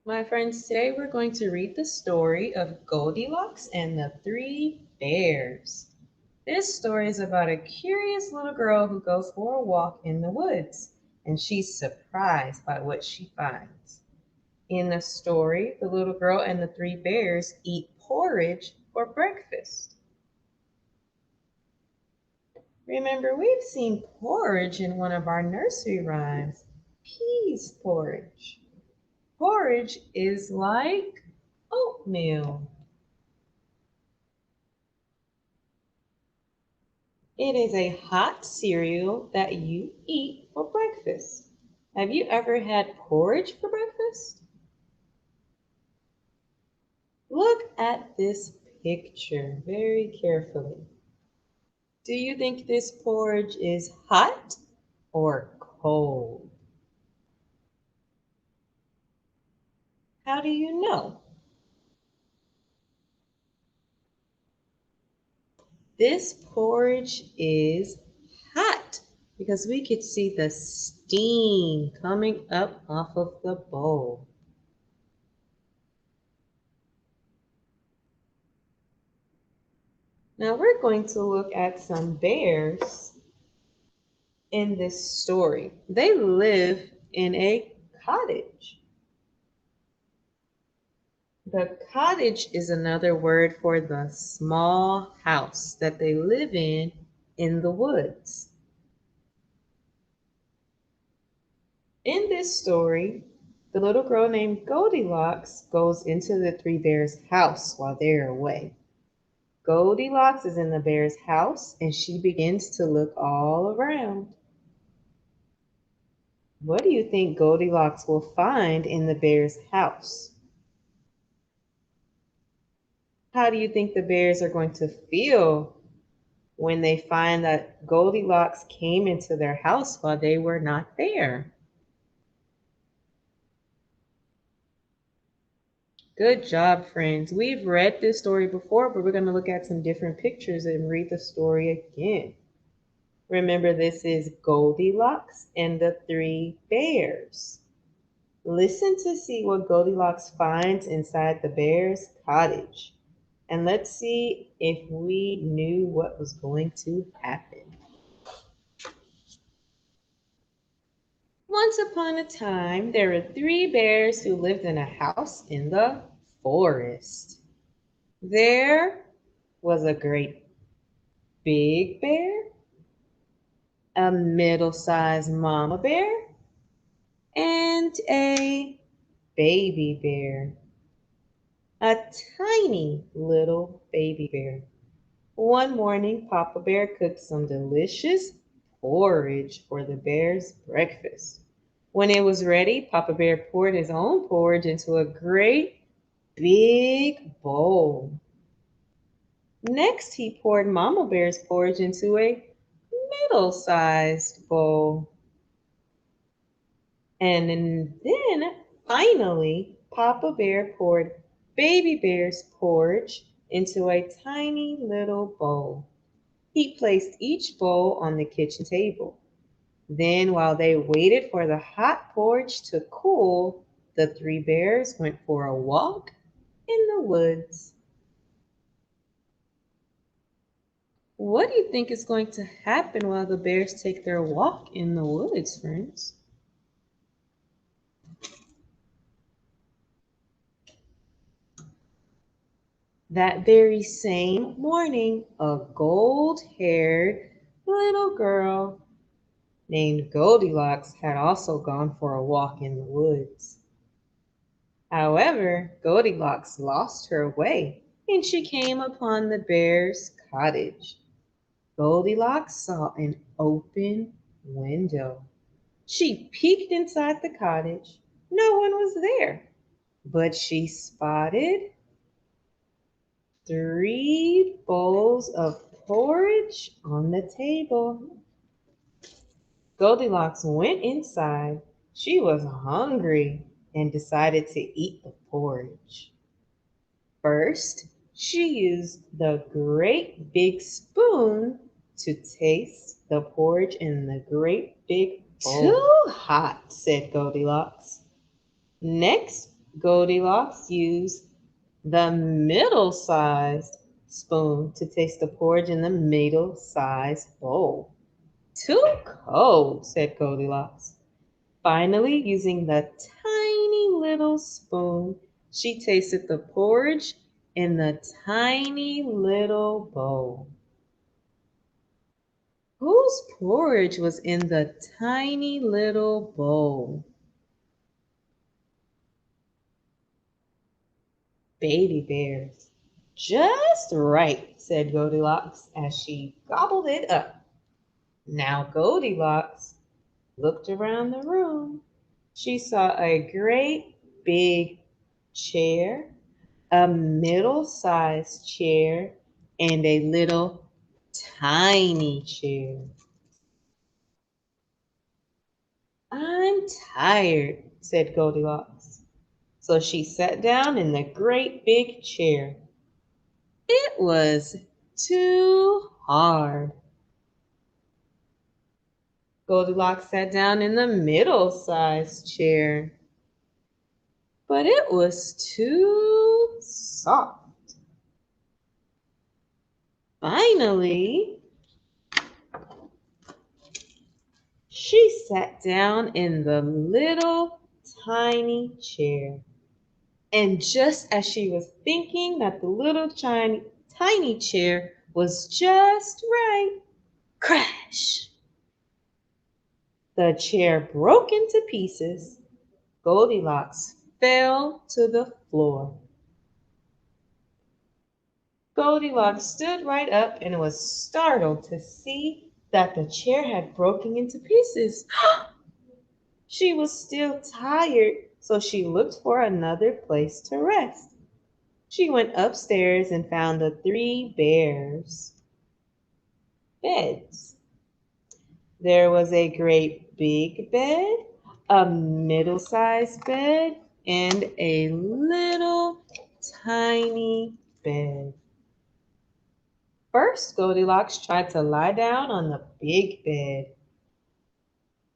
My friends, today we're going to read the story of Goldilocks and the Three Bears. This story is about a curious little girl who goes for a walk in the woods, and she's surprised by what she finds. In the story, the little girl and the three bears eat porridge for breakfast. Remember, we've seen porridge in one of our nursery rhymes, peas porridge. Porridge is like oatmeal. It is a hot cereal that you eat for breakfast. Have you ever had porridge for breakfast? Look at this picture very carefully. Do you think this porridge is hot or cold? How do you know? This porridge is hot because we could see the steam coming up off of the bowl. Now we're going to look at some bears in this story. They live in a cottage. The cottage is another word for the small house that they live in the woods. In this story, the little girl named Goldilocks goes into the three bears' house while they're away. Goldilocks is in the bear's house and she begins to look all around. What do you think Goldilocks will find in the bear's house? How do you think the bears are going to feel when they find that Goldilocks came into their house while they were not there? Good job, friends. We've read this story before, but we're going to look at some different pictures and read the story again. Remember, this is Goldilocks and the Three Bears. Listen to see what Goldilocks finds inside the bear's cottage. And let's see if we knew what was going to happen. Once upon a time, there were three bears who lived in a house in the forest. There was a great big bear, a middle-sized mama bear, and a baby bear, a tiny little baby bear. One morning, Papa Bear cooked some delicious porridge for the bear's breakfast. When it was ready, Papa Bear poured his own porridge into a great big bowl. Next, he poured Mama Bear's porridge into a middle-sized bowl. And then finally, Papa Bear poured Baby Bear's porridge into a tiny little bowl. He placed each bowl on the kitchen table. Then, while they waited for the hot porridge to cool, the three bears went for a walk in the woods. What do you think is going to happen while the bears take their walk in the woods, friends? That very same morning, a gold-haired little girl named Goldilocks had also gone for a walk in the woods. However, Goldilocks lost her way and she came upon the bear's cottage. Goldilocks saw an open window. She peeked inside the cottage. No one was there, but she spotted three bowls of porridge on the table. Goldilocks went inside. She was hungry and decided to eat the porridge. First, she used the great big spoon to taste the porridge in the great big bowl. Too hot, said Goldilocks. Next, Goldilocks used the middle-sized spoon to taste the porridge in the middle-sized bowl. Too cold, said Goldilocks. Finally, using the tiny little spoon, she tasted the porridge in the tiny little bowl. Whose porridge was in the tiny little bowl? Baby Bear's. Just right, said Goldilocks as she gobbled it up. Now Goldilocks looked around the room. She saw a great big chair, a middle-sized chair, and a little tiny chair. I'm tired, said Goldilocks. So she sat down in the great big chair. It was too hard. Goldilocks sat down in the middle-sized chair, but it was too soft. Finally, she sat down in the little tiny chair. And just as she was thinking that the little tiny chair was just right, crash! The chair broke into pieces. Goldilocks fell to the floor. Goldilocks stood right up and was startled to see that the chair had broken into pieces. She was still tired, so she looked for another place to rest. She went upstairs and found the three bears' beds. There was a great big bed, a middle-sized bed, and a little tiny bed. First, Goldilocks tried to lie down on the big bed,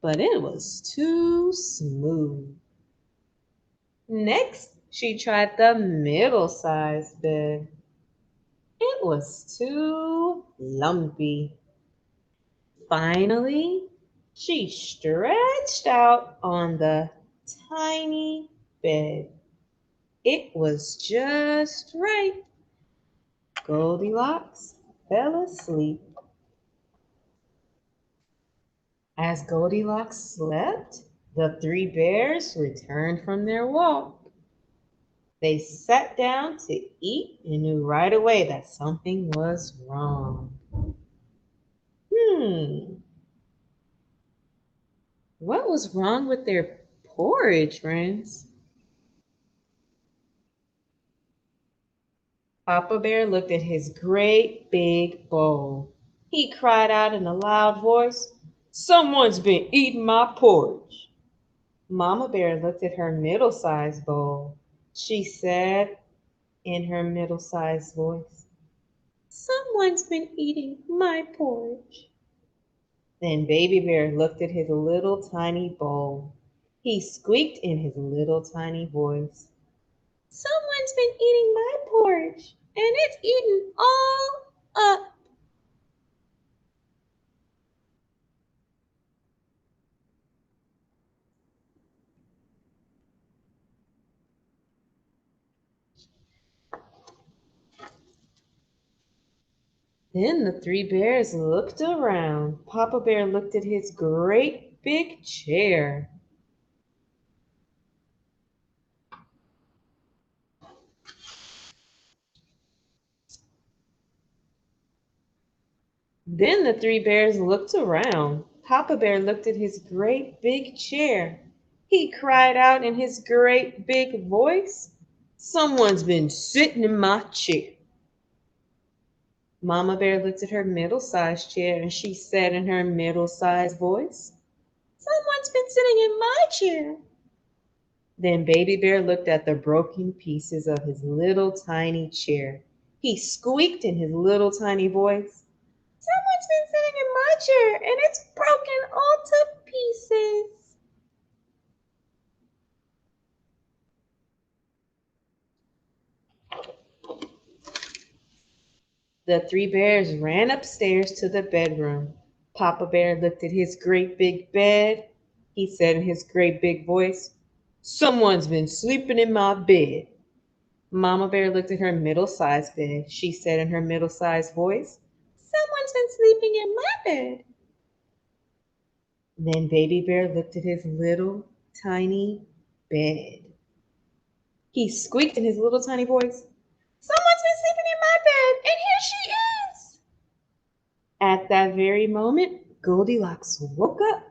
but it was too smooth. Next, she tried the middle-sized bed. It was too lumpy. Finally, she stretched out on the tiny bed. It was just right. Goldilocks fell asleep. As Goldilocks slept, the three bears returned from their walk. They sat down to eat and knew right away that something was wrong. Hmm, what was wrong with their porridge, friends? Papa Bear looked at his great big bowl. He cried out in a loud voice, "Someone's been eating my porridge." Mama Bear looked at her middle-sized bowl. She said in her middle-sized voice, "Someone's been eating my porridge." Then Baby Bear looked at his little tiny bowl. He squeaked in his little tiny voice, "Someone's been eating my porridge, and it's eaten all up." Then the three bears looked around. Papa Bear looked at his great big chair. Then the three bears looked around. Papa Bear looked at his great big chair. He cried out in his great big voice, "Someone's been sitting in my chair." Mama Bear looked at her middle-sized chair and she said in her middle-sized voice, "Someone's been sitting in my chair." Then Baby Bear looked at the broken pieces of his little tiny chair. He squeaked in his little tiny voice, "Someone's been sitting in my chair and it's broken all to pieces." The three bears ran upstairs to the bedroom. Papa Bear looked at his great big bed. He said in his great big voice, "Someone's been sleeping in my bed." Mama Bear looked at her middle-sized bed. She said in her middle-sized voice, "Someone's been sleeping in my bed." Then Baby Bear looked at his little tiny bed. He squeaked in his little tiny voice, "Someone's been sleeping in my bed, and here she is." At that very moment, Goldilocks woke up.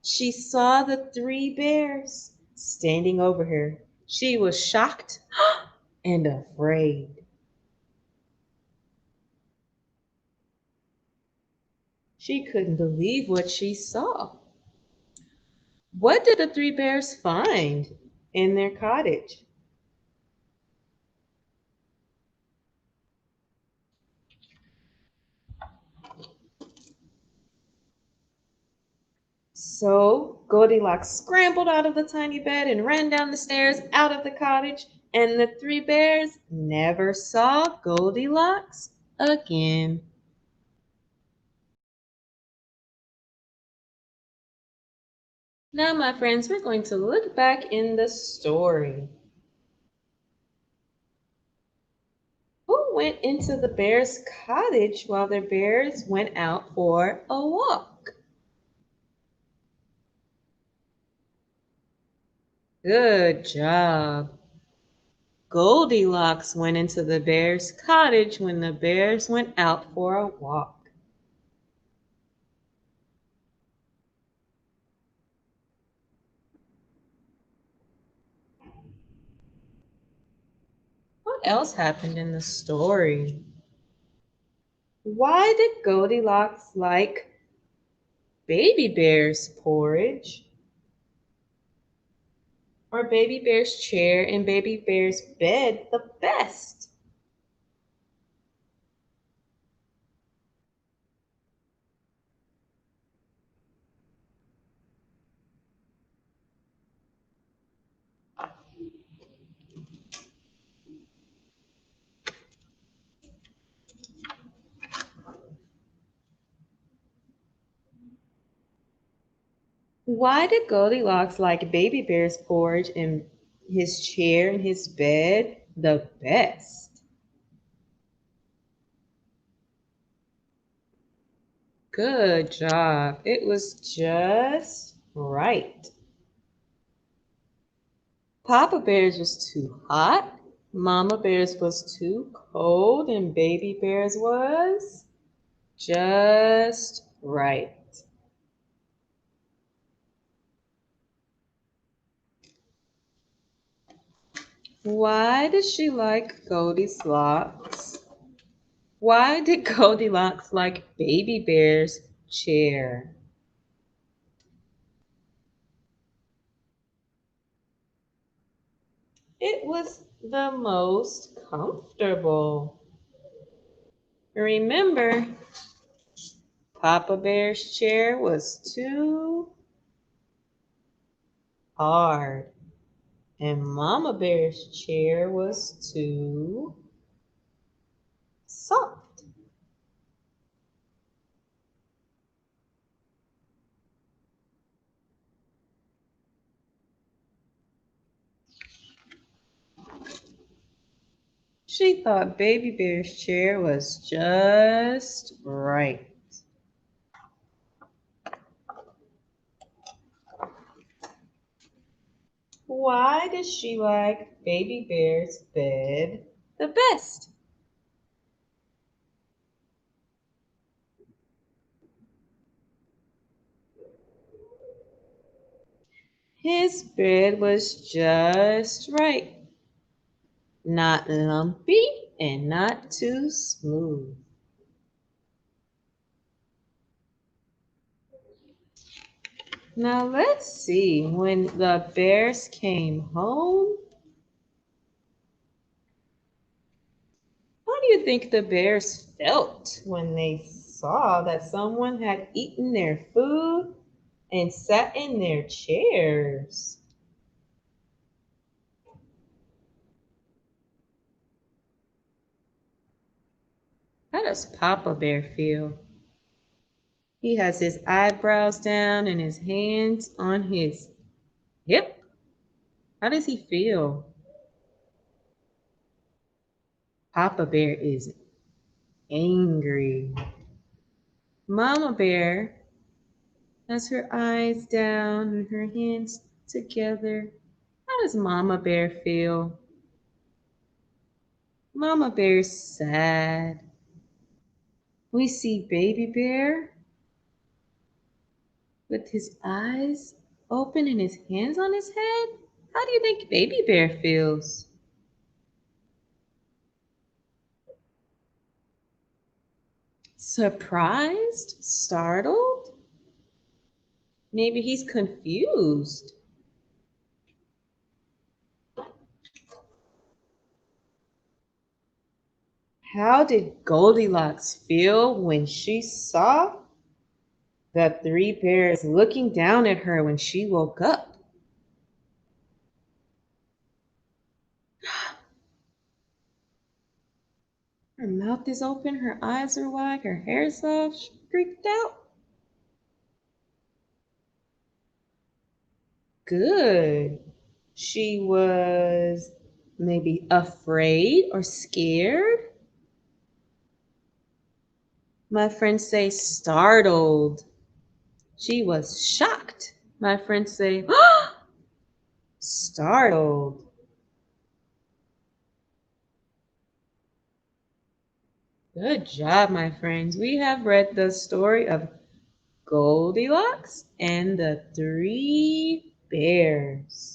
She saw the three bears standing over her. She was shocked and afraid. She couldn't believe what she saw. What did the three bears find in their cottage? So Goldilocks scrambled out of the tiny bed and ran down the stairs out of the cottage, and the three bears never saw Goldilocks again. Now, my friends, we're going to look back in the story. Who went into the bears' cottage while the bears went out for a walk? Good job. Goldilocks went into the bears' cottage when the bears went out for a walk. What else happened in the story? Why did Goldilocks like Baby Bear's porridge? Or Baby Bear's chair and Baby Bear's bed the best? Why did Goldilocks like Baby Bear's porridge and his chair and his bed the best? Good job. It was just right. Papa Bear's was too hot, Mama Bear's was too cold, and Baby Bear's was just right. Why did she like Goldilocks? Why did Goldilocks like Baby Bear's chair? It was the most comfortable. Remember, Papa Bear's chair was too hard, and Mama Bear's chair was too soft. She thought Baby Bear's chair was just right. Why does she like Baby Bear's bed the best? His bed was just right, not lumpy and not too smooth. Now let's see, when the bears came home, how do you think the bears felt when they saw that someone had eaten their food and sat in their chairs? How does Papa Bear feel? He has his eyebrows down and his hands on his hip. How does he feel? Papa Bear is angry. Mama Bear has her eyes down and her hands together. How does Mama Bear feel? Mama Bear's sad. We see Baby Bear with his eyes open and his hands on his head. How do you think Baby Bear feels? Surprised? Startled? Maybe he's confused. How did Goldilocks feel when she saw the three bears looking down at her when she woke up? Her mouth is open, her eyes are wide, her hair's all streaked out. Good. She was maybe afraid or scared. My friends say startled. She was shocked. My friends say startled. Good job, my friends. We have read the story of Goldilocks and the Three Bears.